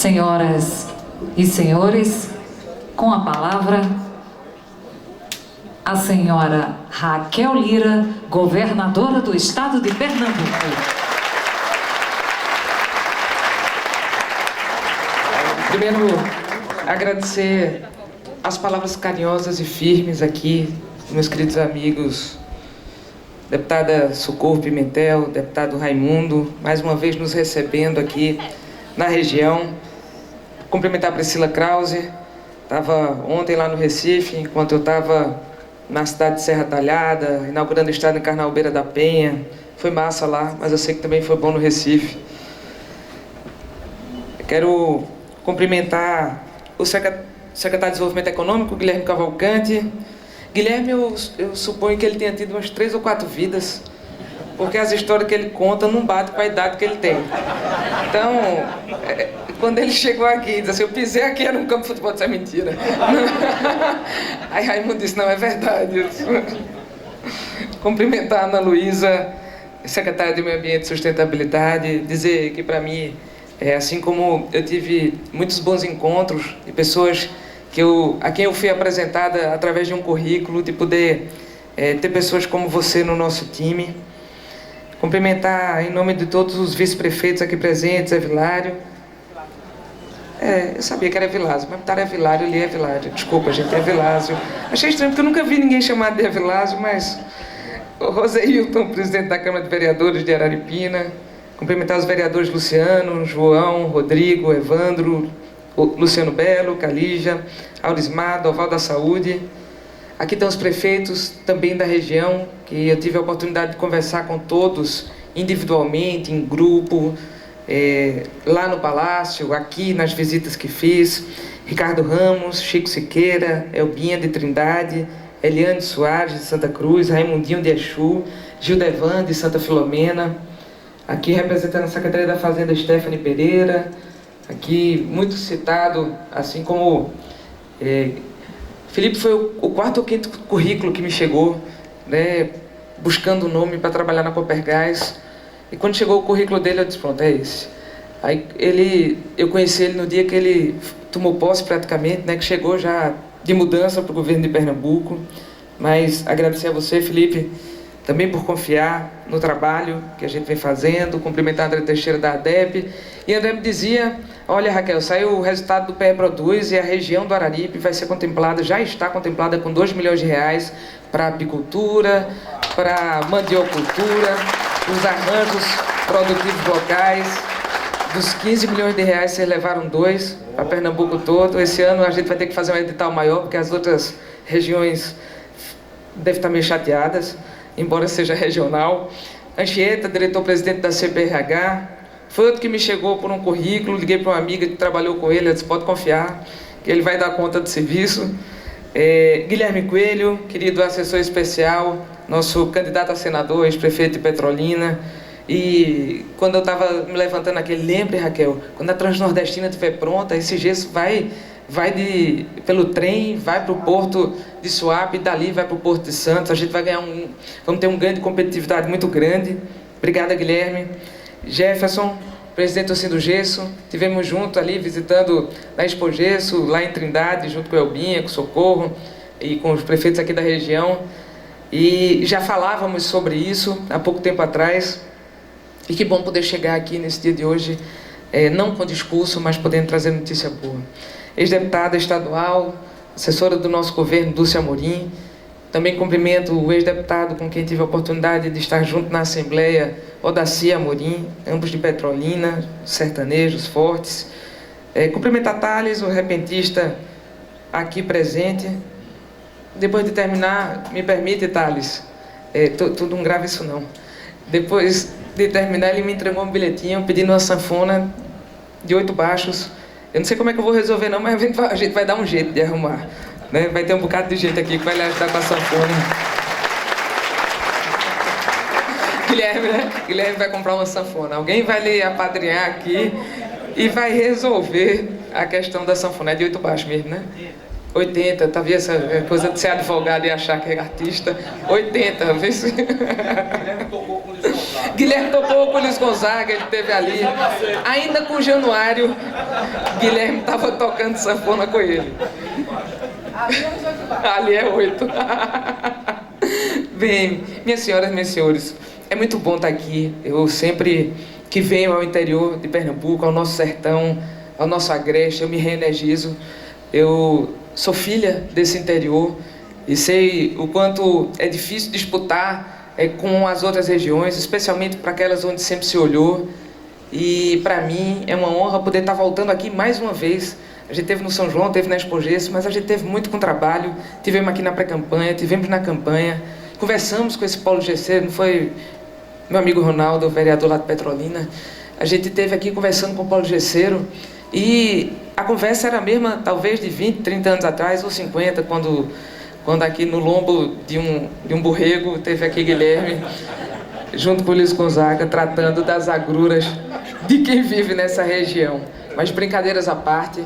Senhoras e senhores, com a palavra, a senhora Raquel Lira, governadora do estado de Pernambuco. Primeiro, agradecer as palavras carinhosas e firmes aqui, meus queridos amigos, deputada Socorro Pimentel, deputado Raimundo, mais uma vez nos recebendo aqui na região. Cumprimentar a Priscila Krause, estava ontem lá no Recife, enquanto eu estava na cidade de Serra Talhada, inaugurando o estádio em Carnaúbeira da Penha. Foi massa lá, mas eu sei que também foi bom no Recife. Eu quero cumprimentar o secretário de Desenvolvimento Econômico, Guilherme Cavalcante. Guilherme, eu suponho que ele tenha tido umas 3 ou 4 vidas, porque as histórias que ele conta não batem com a idade que ele tem. Então, quando ele chegou aqui e disse assim, eu pisei aqui, era um campo de futebol, isso é mentira. Aí Raimundo disse, não, é verdade. Cumprimentar a Ana Luísa, secretária de Meio Ambiente e Sustentabilidade, dizer que para mim, assim como eu tive muitos bons encontros de pessoas a quem eu fui apresentada através de um currículo, de poder ter pessoas como você no nosso time. Cumprimentar em nome de todos os vice-prefeitos aqui presentes, Vilário. Eu sabia que era Vilásio, mas botaram Vilário, ali é Vilário. Desculpa, gente, é Vilásio. Achei estranho, porque eu nunca vi ninguém chamado de Vilásio, mas... O Roseilton, presidente da Câmara de Vereadores de Araripina. Cumprimentar os vereadores Luciano, João, Rodrigo, Evandro, Luciano Belo, Calígia, Aurismar, Doval da Saúde. Aqui estão os prefeitos também da região, que eu tive a oportunidade de conversar com todos individualmente, em grupo, lá no Palácio, aqui nas visitas que fiz. Ricardo Ramos, Chico Siqueira, Elbinha de Trindade, Eliane Soares de Santa Cruz, Raimundinho de Exu, Gildevan de Santa Filomena. Aqui representando a Secretaria da Fazenda, Stephanie Pereira. Aqui muito citado, assim como... Felipe foi o 4º ou 5º currículo que me chegou, né, buscando o nome para trabalhar na Copergás. E quando chegou o currículo dele, eu disse, pronto, é esse. Aí eu conheci ele no dia que ele tomou posse praticamente, né, que chegou já de mudança para o governo de Pernambuco. Mas agradecer a você, Felipe, também por confiar no trabalho que a gente vem fazendo, cumprimentar a André Teixeira da ADEP. E André me dizia, olha Raquel, saiu o resultado do PE Produz e a região do Araripe vai ser contemplada, já está contemplada com R$2 milhões para apicultura, para mandiocultura, os arranjos produtivos locais. Dos R$15 milhões, vocês levaram 2 para Pernambuco todo. Esse ano a gente vai ter que fazer um edital maior, porque as outras regiões devem estar meio chateadas, embora seja regional. Anchieta, diretor-presidente da CPRH, foi outro que me chegou por um currículo, liguei para uma amiga que trabalhou com ele, ela disse, pode confiar, que ele vai dar conta do serviço. Guilherme Coelho, querido assessor especial, nosso candidato a senador, ex-prefeito de Petrolina. E quando eu estava me levantando aqui, lembre, Raquel, quando a Transnordestina estiver pronta, esse gesso vai pelo trem, vai para o porto de Suape, dali vai para o porto de Santos. A gente vai vamos ter um ganho de competitividade muito grande. Obrigada, Guilherme. Jefferson, presidente do Sindogesso, tivemos junto ali visitando na Expo Gesso, lá em Trindade, junto com a Elbinha, com o Socorro e com os prefeitos aqui da região. E já falávamos sobre isso há pouco tempo atrás. E que bom poder chegar aqui nesse dia de hoje, não com discurso, mas podendo trazer notícia boa. Ex-deputada estadual, assessora do nosso governo, Dulce Amorim. Também cumprimento o ex-deputado com quem tive a oportunidade de estar junto na Assembleia, Odaci Amorim, ambos de Petrolina, sertanejos fortes. Cumprimentar Thales, o repentista aqui presente. Depois de terminar, me permite, Thales, tu não grava isso não. Depois de terminar, ele me entregou um bilhetinho pedindo uma sanfona de 8 baixos. Eu não sei como é que eu vou resolver não, mas a gente vai dar um jeito de arrumar, né? Vai ter um bocado de gente aqui que vai lhe ajudar com a sanfona. Guilherme, né? Guilherme vai comprar uma sanfona. Alguém vai lhe apadrinhar aqui e vai resolver a questão da sanfona. É de 8 baixos mesmo, né? 80, tá vendo essa coisa de ser advogado e achar que é artista? 80, vê se... Guilherme tocou com o Luiz Gonzaga, ele esteve ali. Ainda com o Januário, Guilherme estava tocando sanfona com ele. Ali é 8. Bem, minhas senhoras e meus senhores, é muito bom estar aqui. Eu sempre que venho ao interior de Pernambuco, ao nosso sertão, ao nosso agreste, eu me reenergizo. Eu sou filha desse interior e sei o quanto é difícil disputar com as outras regiões, especialmente para aquelas onde sempre se olhou. E para mim é uma honra poder estar voltando aqui mais uma vez. A gente teve no São João, teve na Expogesso, mas a gente teve muito com trabalho. Tivemos aqui na pré-campanha, tivemos na campanha, conversamos com esse Paulo Gesseiro, não foi meu amigo Ronaldo, o vereador lá de Petrolina. A gente esteve aqui conversando com o Paulo Gesseiro e a conversa era a mesma, talvez de 20, 30 anos atrás, ou 50, quando aqui no lombo de um borrego teve aqui Guilherme, junto com o Luiz Gonzaga, tratando das agruras de quem vive nessa região. Mas brincadeiras à parte,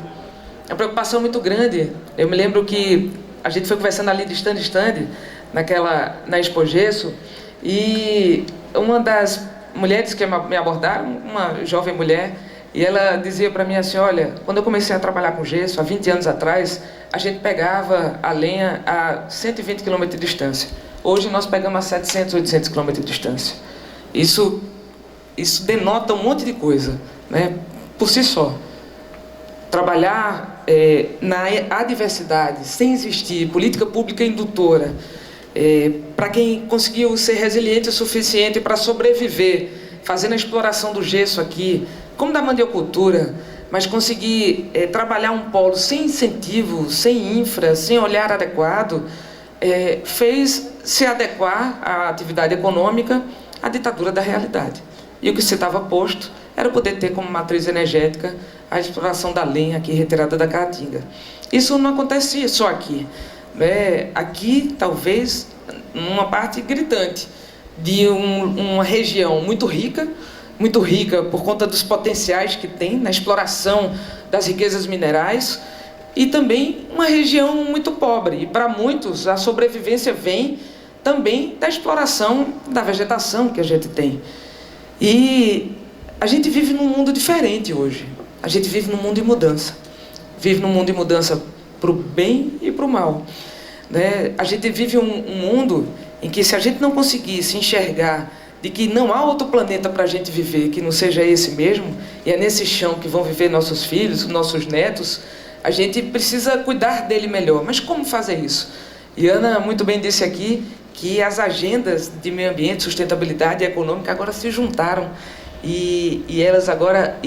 é uma preocupação muito grande. Eu me lembro que a gente foi conversando ali de stand em stand, na Expogesso, e uma das mulheres que me abordaram, uma jovem mulher, e ela dizia para mim assim, olha, quando eu comecei a trabalhar com gesso, há 20 anos atrás, a gente pegava a lenha a 120 km de distância. Hoje nós pegamos a 700, 800 km de distância. Isso denota um monte de coisa, né? Por si só. Trabalhar na adversidade, sem existir política pública indutora, para quem conseguiu ser resiliente o suficiente para sobreviver, fazendo a exploração do gesso aqui, como da mandiocultura, mas conseguir trabalhar um polo sem incentivo, sem infra, sem olhar adequado, fez se adequar à atividade econômica à ditadura da realidade. E o que se estava posto era poder ter como matriz energética a exploração da lenha aqui retirada da Caatinga. Isso não acontecia só aqui. Aqui, talvez, uma parte gritante de uma região muito rica por conta dos potenciais que tem na exploração das riquezas minerais, e também uma região muito pobre. E para muitos a sobrevivência vem também da exploração da vegetação que a gente tem. E a gente vive num mundo diferente hoje. A gente vive num mundo de mudança. Vive num mundo de mudança para o bem e para o mal. A gente vive um mundo em que, se a gente não conseguir se enxergar de que não há outro planeta para a gente viver que não seja esse mesmo, e é nesse chão que vão viver nossos filhos, nossos netos, a gente precisa cuidar dele melhor. Mas como fazer isso? E Ana muito bem disse aqui que as agendas de meio ambiente, sustentabilidade e econômica agora se juntaram e elas agora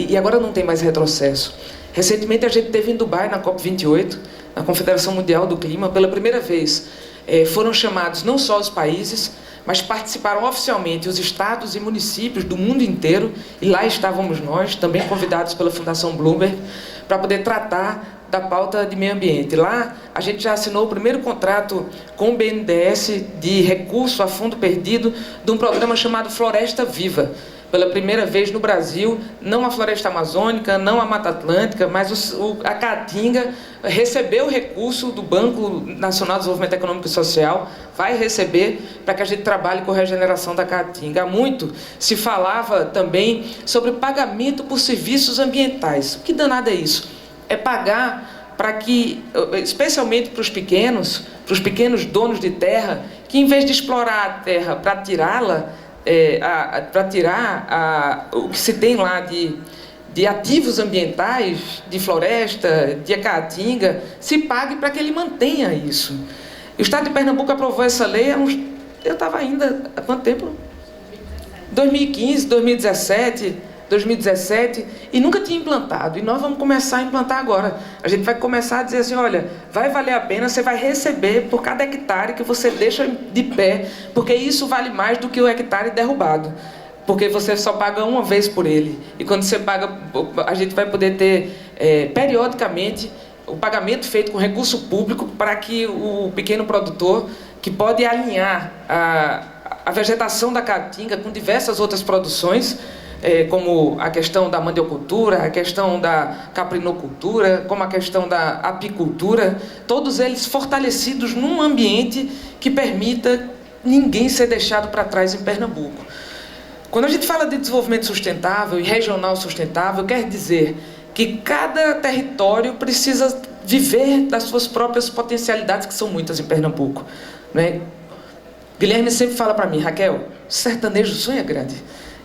não tem mais retrocesso. Recentemente a gente teve em Dubai, na COP28, na Confederação Mundial do Clima, pela primeira vez foram chamados não só os países, mas participaram oficialmente os estados e municípios do mundo inteiro, e lá estávamos nós, também convidados pela Fundação Bloomberg, para poder tratar da pauta de meio ambiente. Lá a gente já assinou o primeiro contrato com o BNDES de recurso a fundo perdido de um programa chamado Floresta Viva. Pela primeira vez no Brasil, não a floresta amazônica, não a Mata Atlântica, mas a Caatinga recebeu recurso do Banco Nacional de Desenvolvimento Econômico e Social, vai receber para que a gente trabalhe com a regeneração da Caatinga. Há muito se falava também sobre pagamento por serviços ambientais. O que danado é isso? É pagar para que, especialmente para os pequenos donos de terra, que em vez de explorar a terra para tirá-la, para tirar o que se tem lá de ativos ambientais, de floresta, de caatinga, se pague para que ele mantenha isso. O Estado de Pernambuco aprovou essa lei, eu estava ainda, há quanto tempo? 2015, 2017, e nunca tinha implantado, e nós vamos começar a implantar agora. A gente vai começar a dizer assim, olha, vai valer a pena, você vai receber por cada hectare que você deixa de pé, porque isso vale mais do que o hectare derrubado, porque você só paga uma vez por ele, e quando você paga, a gente vai poder ter periodicamente o pagamento feito com recurso público para que o pequeno produtor, que pode alinhar a vegetação da caatinga com diversas outras produções, como a questão da mandiocultura, a questão da caprinocultura, como a questão da apicultura, todos eles fortalecidos num ambiente que permita ninguém ser deixado para trás em Pernambuco. Quando a gente fala de desenvolvimento sustentável e regional sustentável, quer dizer que cada território precisa viver das suas próprias potencialidades, que são muitas em Pernambuco, né? Guilherme sempre fala para mim: Raquel, sertanejo sonha grande.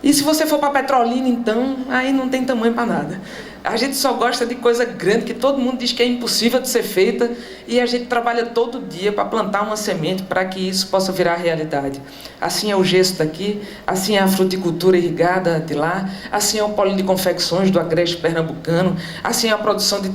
E se você for para Petrolina, então, aí não tem tamanho para nada. A gente só gosta de coisa grande, que todo mundo diz que é impossível de ser feita, e a gente trabalha todo dia para plantar uma semente para que isso possa virar realidade. Assim é o gesso daqui, assim é a fruticultura irrigada de lá, assim é o polo de confecções do agreste pernambucano, assim é a produção de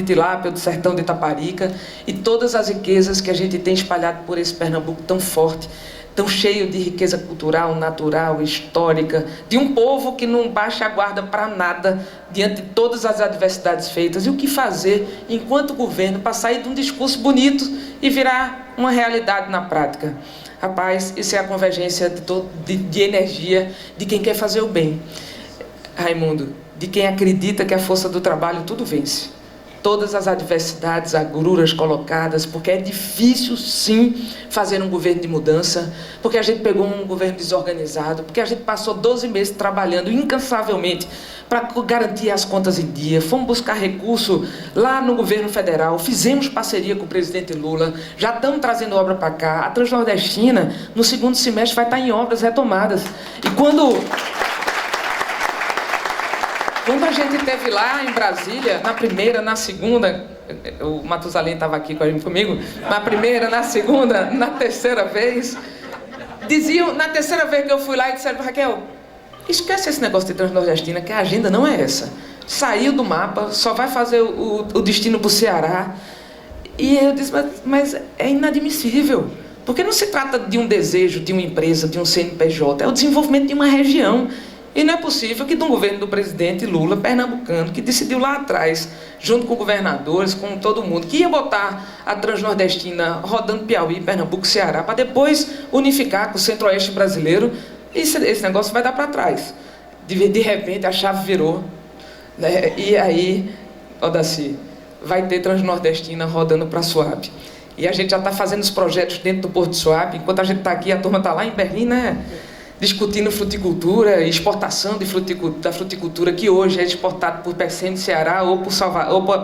tilápia do sertão de Itaparica, e todas as riquezas que a gente tem espalhado por esse Pernambuco tão forte, tão cheio de riqueza cultural, natural, histórica, de um povo que não baixa a guarda para nada diante de todas as adversidades feitas. E o que fazer enquanto governo para sair de um discurso bonito e virar uma realidade na prática? Rapaz, isso é a convergência de energia de quem quer fazer o bem. Raimundo, de quem acredita que a força do trabalho tudo vence. Todas as adversidades, agruras colocadas, porque é difícil, sim, fazer um governo de mudança, porque a gente pegou um governo desorganizado, porque a gente passou 12 meses trabalhando incansavelmente para garantir as contas em dia, fomos buscar recurso lá no governo federal, fizemos parceria com o presidente Lula, já estamos trazendo obra para cá. A Transnordestina, no segundo semestre, vai estar em obras retomadas. E quando a gente esteve lá em Brasília, na primeira, na segunda, o Matusalém estava aqui comigo, na primeira, na segunda, na terceira vez, diziam, na terceira vez que eu fui lá, e disseram: Raquel, esquece esse negócio de Transnordestina, que a agenda não é essa. Saiu do mapa, só vai fazer o destino para o Ceará. E eu disse: mas é inadmissível, porque não se trata de um desejo, de uma empresa, de um CNPJ, é o desenvolvimento de uma região. E não é possível que de um governo do presidente Lula, pernambucano, que decidiu lá atrás, junto com governadores, com todo mundo, que ia botar a Transnordestina rodando Piauí, Pernambuco, Ceará, para depois unificar com o centro-oeste brasileiro, esse negócio vai dar para trás. De repente a chave virou, né? E aí, Odaci, vai ter Transnordestina rodando para Suape. E a gente já está fazendo os projetos dentro do Porto de Suape. Enquanto a gente está aqui, a turma está lá em Berlim, né? Discutindo fruticultura e exportação da fruticultura, que hoje é exportada por Pecém, Ceará ou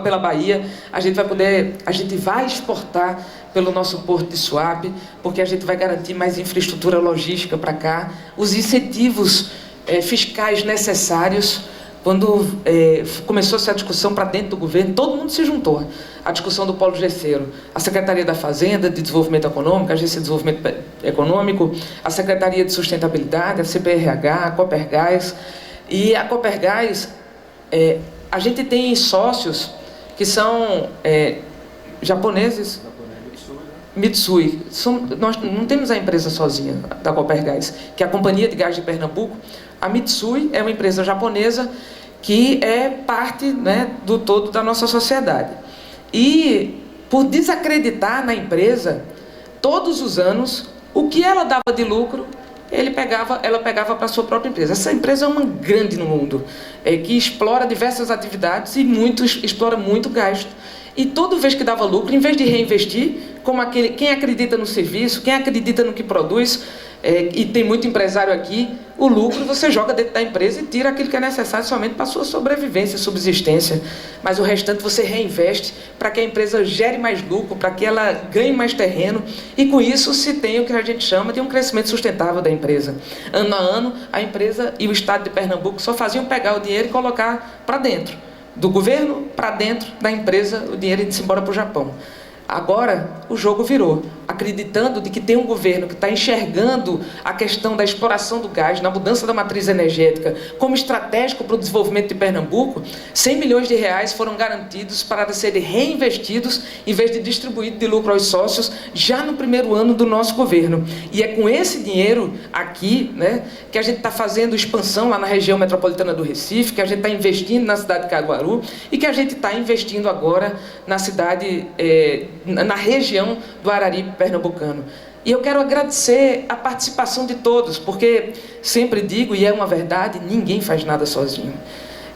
pela Bahia. A gente vai exportar pelo nosso Porto de Suape, porque a gente vai garantir mais infraestrutura logística para cá, os incentivos fiscais necessários. Quando começou-se a discussão para dentro do governo, todo mundo se juntou. A discussão do Polo Gesseiro, a Secretaria da Fazenda, de Desenvolvimento Econômico, a Agência de Desenvolvimento Econômico, a Secretaria de Sustentabilidade, a CPRH, a Copergás. E a Copergás, a gente tem sócios que são japoneses, Mitsui. Nós não temos a empresa sozinha da Copergás, que é a Companhia de Gás de Pernambuco. A Mitsui é uma empresa japonesa que é parte, né, do todo da nossa sociedade. E, por desacreditar na empresa, todos os anos, o que ela dava de lucro, ela pegava para a sua própria empresa. Essa empresa é uma grande no mundo, que explora diversas atividades e explora muito gasto. E toda vez que dava lucro, em vez de reinvestir, como quem acredita no serviço, quem acredita no que produz, e tem muito empresário aqui, o lucro você joga dentro da empresa e tira aquilo que é necessário somente para a sua sobrevivência, subsistência. Mas o restante você reinveste para que a empresa gere mais lucro, para que ela ganhe mais terreno, e com isso se tem o que a gente chama de um crescimento sustentável da empresa. Ano a ano, a empresa e o Estado de Pernambuco só faziam pegar o dinheiro e colocar para dentro. Do governo para dentro da empresa, o dinheiro ia-se embora para o Japão. Agora, o jogo virou, acreditando de que tem um governo que está enxergando a questão da exploração do gás, na mudança da matriz energética, como estratégico para o desenvolvimento de Pernambuco. 100 milhões de reais foram garantidos para serem reinvestidos, em vez de distribuído de lucro aos sócios, já no primeiro ano do nosso governo. E é com esse dinheiro aqui, né, que a gente está fazendo expansão lá na região metropolitana do Recife, que a gente está investindo na cidade de Caruaru, e que a gente está investindo agora na cidade, na região do Araripe pernambucano. E eu quero agradecer a participação de todos, porque sempre digo, e é uma verdade, ninguém faz nada sozinho.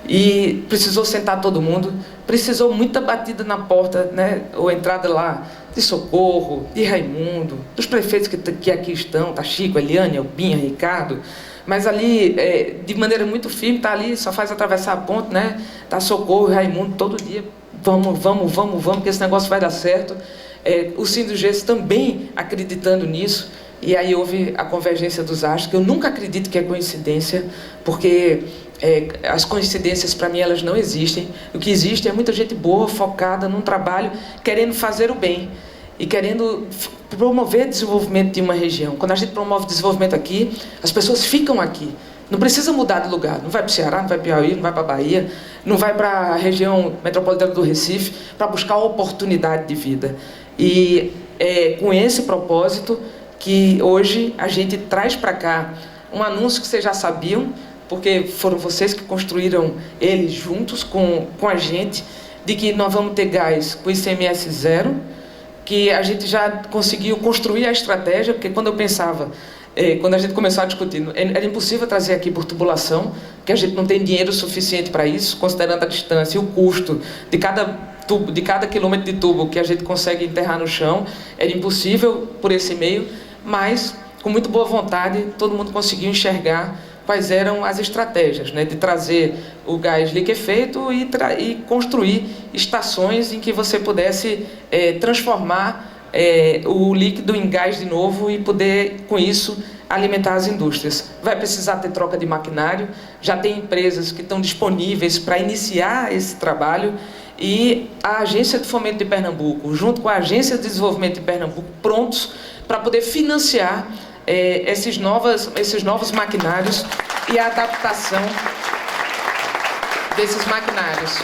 E precisou sentar todo mundo, precisou muita batida na porta, né, ou entrada lá, de Socorro, de Raimundo, dos prefeitos que aqui estão, tá Chico, Eliane, Albinha, Ricardo, mas ali, de maneira muito firme, está ali, só faz atravessar a ponte, né? Tá Socorro e Raimundo todo dia, vamos, que esse negócio vai dar certo. O Sindusgesso também acreditando nisso, e aí houve a convergência dos astros, que eu nunca acredito que é coincidência, porque as coincidências, para mim, elas não existem. O que existe é muita gente boa, focada num trabalho, querendo fazer o bem e querendo promover o desenvolvimento de uma região. Quando a gente promove desenvolvimento aqui, as pessoas ficam aqui. Não precisa mudar de lugar. Não vai para o Ceará, não vai para o Piauí, não vai para a Bahia, não vai para a região metropolitana do Recife para buscar oportunidade de vida. E é com esse propósito que hoje a gente traz para cá um anúncio que vocês já sabiam, porque foram vocês que construíram ele juntos com a gente, de que nós vamos ter gás com ICMS zero, que a gente já conseguiu construir a estratégia, porque quando eu pensava, quando a gente começou a discutir, era impossível trazer aqui por tubulação, porque a gente não tem dinheiro suficiente para isso, considerando a distância e o custo de cada tubo, de cada quilômetro de tubo que a gente consegue enterrar no chão, era impossível por esse meio, mas com muito boa vontade todo mundo conseguiu enxergar quais eram as estratégias, né, de trazer o gás liquefeito e construir estações em que você pudesse transformar o líquido em gás de novo e poder, com isso, alimentar as indústrias. Vai precisar ter troca de maquinário, já tem empresas que estão disponíveis para iniciar esse trabalho, e a Agência de Fomento de Pernambuco, junto com a Agência de Desenvolvimento de Pernambuco, prontos para poder financiar esses novos maquinários e a adaptação desses maquinários.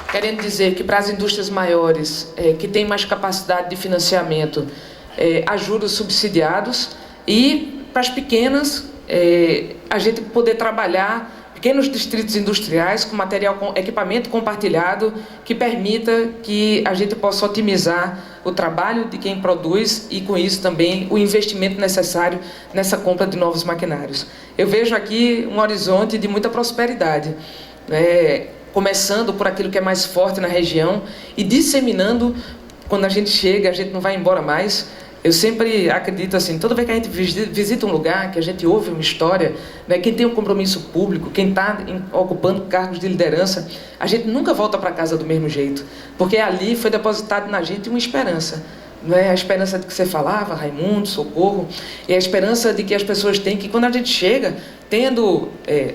Querendo dizer que para as indústrias maiores, que têm mais capacidade de financiamento, a juros subsidiados, e para as pequenas, a gente poder trabalhar pequenos distritos industriais com equipamento compartilhado que permita que a gente possa otimizar o trabalho de quem produz e, com isso, também o investimento necessário nessa compra de novos maquinários. Eu vejo aqui um horizonte de muita prosperidade, começando por aquilo que é mais forte na região e disseminando. Quando a gente chega, a gente não vai embora mais. Eu sempre acredito assim, toda vez que a gente visita um lugar, que a gente ouve uma história, né, quem tem um compromisso público, quem está ocupando cargos de liderança, a gente nunca volta para casa do mesmo jeito, porque ali foi depositado na gente uma esperança. Não é a esperança de que você falava, Raimundo, Socorro, e a esperança de que as pessoas têm, que quando a gente chega,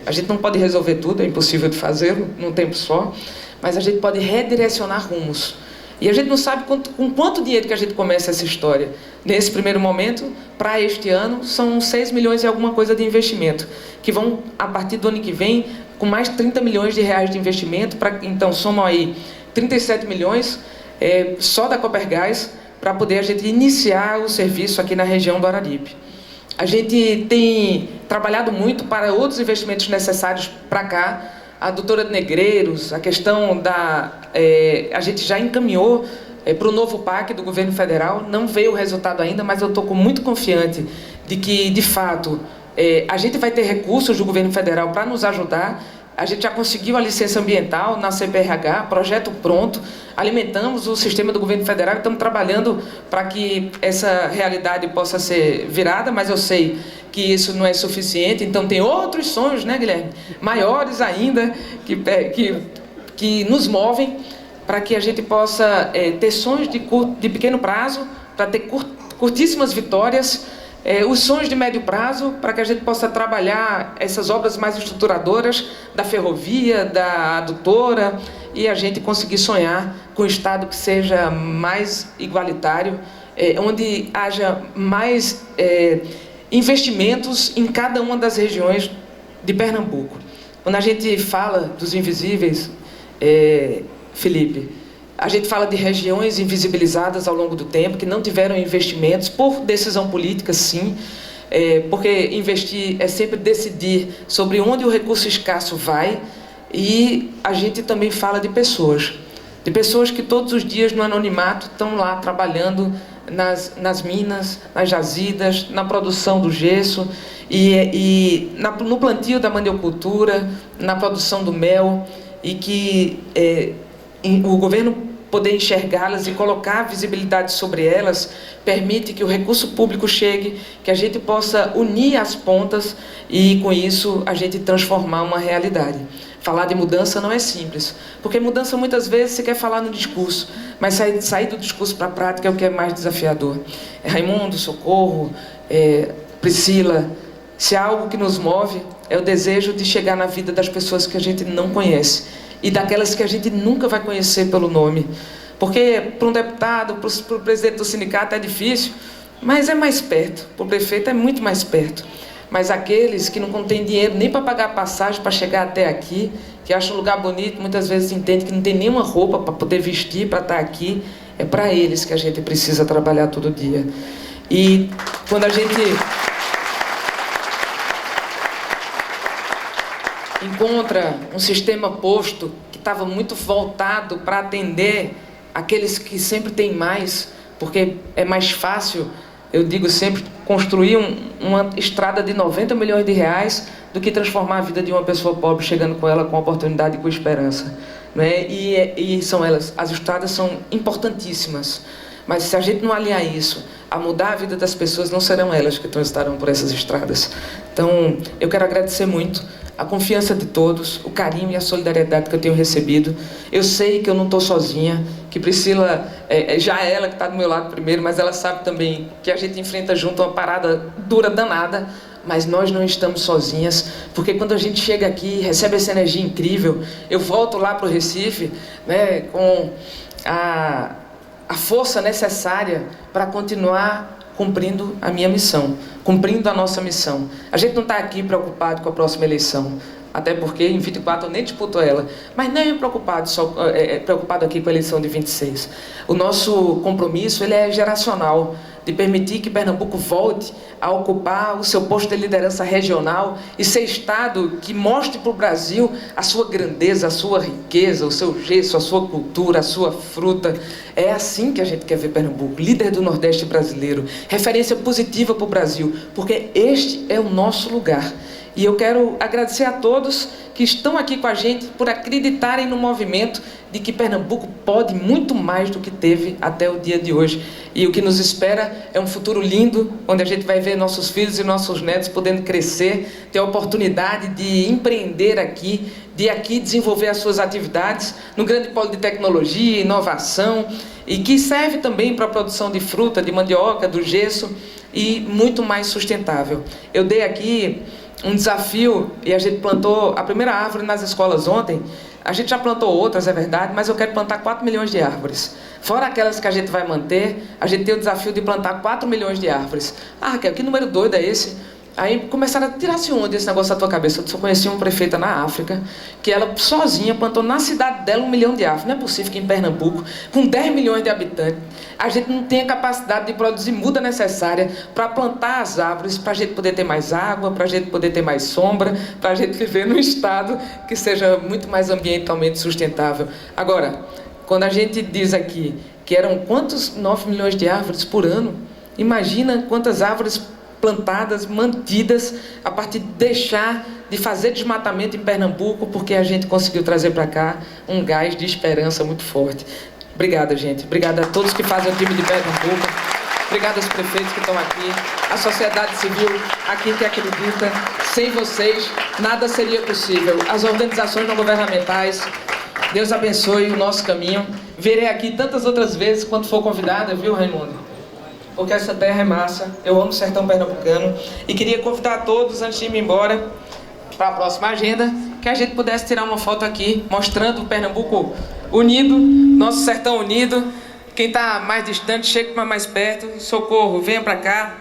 a gente não pode resolver tudo, é impossível de fazê-lo num tempo só, mas a gente pode redirecionar rumos. E a gente não sabe com quanto dinheiro que a gente começa essa história. Nesse primeiro momento, para este ano, são 6 milhões e alguma coisa de investimento, que vão, a partir do ano que vem, com mais 30 milhões de reais de investimento, então somam aí 37 milhões só da Copergás, para poder a gente iniciar o serviço aqui na região do Araripe. A gente tem trabalhado muito para outros investimentos necessários para cá, a doutora de Negreiros, a questão a gente já encaminhou para o novo PAC do governo federal, não veio o resultado ainda, mas eu estou muito confiante de que, de fato, a gente vai ter recursos do governo federal para nos ajudar. A gente já conseguiu a licença ambiental na CPRH, projeto pronto, alimentamos o sistema do governo federal e estamos trabalhando para que essa realidade possa ser virada, mas eu sei que isso não é suficiente, então tem outros sonhos, né, Guilherme? Maiores ainda, que nos movem para que a gente possa ter sonhos de pequeno prazo, para ter curtíssimas vitórias, os sonhos de médio prazo, para que a gente possa trabalhar essas obras mais estruturadoras da ferrovia, da adutora, e a gente conseguir sonhar com um Estado que seja mais igualitário, onde haja mais investimentos em cada uma das regiões de Pernambuco. Quando a gente fala dos invisíveis, Felipe, a gente fala de regiões invisibilizadas ao longo do tempo, que não tiveram investimentos, por decisão política, sim, porque investir é sempre decidir sobre onde o recurso escasso vai, e a gente também fala de pessoas que todos os dias no anonimato estão lá trabalhando nas minas, nas jazidas, na produção do gesso, no plantio da mandiocultura, na produção do mel, e que o governo poder enxergá-las e colocar visibilidade sobre elas, permite que o recurso público chegue, que a gente possa unir as pontas e, com isso, a gente transformar uma realidade. Falar de mudança não é simples, porque mudança muitas vezes se quer falar no discurso, mas sair do discurso para a prática é o que é mais desafiador. Raimundo, Socorro, Priscila, se há algo que nos move, é o desejo de chegar na vida das pessoas que a gente não conhece e daquelas que a gente nunca vai conhecer pelo nome. Porque para um deputado, para o presidente do sindicato é difícil, mas é mais perto, para o prefeito é muito mais perto. Mas aqueles que não têm dinheiro nem para pagar a passagem para chegar até aqui, que acham um lugar bonito, muitas vezes entendem que não tem nenhuma roupa para poder vestir, para estar aqui, é para eles que a gente precisa trabalhar todo dia. E quando a gente encontra um sistema posto que estava muito voltado para atender aqueles que sempre têm mais, porque é mais fácil, eu digo sempre, construir uma estrada de 90 milhões de reais do que transformar a vida de uma pessoa pobre, chegando com ela com oportunidade e com esperança, né? E são elas, as estradas são importantíssimas, mas se a gente não aliar isso a mudar a vida das pessoas, não serão elas que transtarão por essas estradas. Então, eu quero agradecer muito a confiança de todos, o carinho e a solidariedade que eu tenho recebido. Eu sei que eu não estou sozinha, que Priscila, já é ela que está do meu lado primeiro, mas ela sabe também que a gente enfrenta junto uma parada dura, danada, mas nós não estamos sozinhas, porque quando a gente chega aqui, recebe essa energia incrível, eu volto lá para o Recife, né, com a força necessária para continuar cumprindo a minha missão, cumprindo a nossa missão. A gente não está aqui preocupado com a próxima eleição, até porque em 24 eu nem disputo ela, mas nem preocupado aqui com a eleição de 26. O nosso compromisso ele é geracional, de permitir que Pernambuco volte a ocupar o seu posto de liderança regional e ser estado que mostre para o Brasil a sua grandeza, a sua riqueza, o seu gesso, a sua cultura, a sua fruta. É assim que a gente quer ver Pernambuco, líder do Nordeste brasileiro, referência positiva para o Brasil, porque este é o nosso lugar. E eu quero agradecer a todos que estão aqui com a gente por acreditarem no movimento de que Pernambuco pode muito mais do que teve até o dia de hoje. E o que nos espera é um futuro lindo, onde a gente vai ver nossos filhos e nossos netos podendo crescer, ter a oportunidade de empreender aqui, de aqui desenvolver as suas atividades no grande polo de tecnologia, inovação, e que serve também para a produção de fruta, de mandioca, do gesso, e muito mais sustentável. Eu dei aqui um desafio, e a gente plantou a primeira árvore nas escolas ontem. A gente já plantou outras, é verdade, mas eu quero plantar 4 milhões de árvores. Fora aquelas que a gente vai manter, a gente tem o desafio de plantar 4 milhões de árvores. Ah, Raquel, que número doido é esse? Aí começaram a tirar-se onda esse negócio da tua cabeça. Eu só conheci uma prefeita na África, que ela sozinha plantou na cidade dela 1 milhão de árvores. Não é possível que em Pernambuco, com 10 milhões de habitantes, a gente não tenha capacidade de produzir muda necessária para plantar as árvores, para a gente poder ter mais água, para a gente poder ter mais sombra, para a gente viver num estado que seja muito mais ambientalmente sustentável. Agora, quando a gente diz aqui que eram quantos 9 milhões de árvores por ano, imagina quantas árvores plantadas, mantidas, a partir de deixar de fazer desmatamento em Pernambuco, porque a gente conseguiu trazer para cá um gás de esperança muito forte. Obrigada, gente. Obrigada a todos que fazem o time de Pernambuco. Obrigada aos prefeitos que estão aqui, a sociedade civil aqui que acredita. Sem vocês, nada seria possível. As organizações não governamentais, Deus abençoe o nosso caminho. Virei aqui tantas outras vezes quando for convidada, viu, Raimundo? Porque essa terra é massa, eu amo o sertão pernambucano. E queria convidar a todos, antes de ir embora, para a próxima agenda, que a gente pudesse tirar uma foto aqui, mostrando o Pernambuco unido, nosso sertão unido. Quem está mais distante, chega mais perto. Socorro, venha para cá.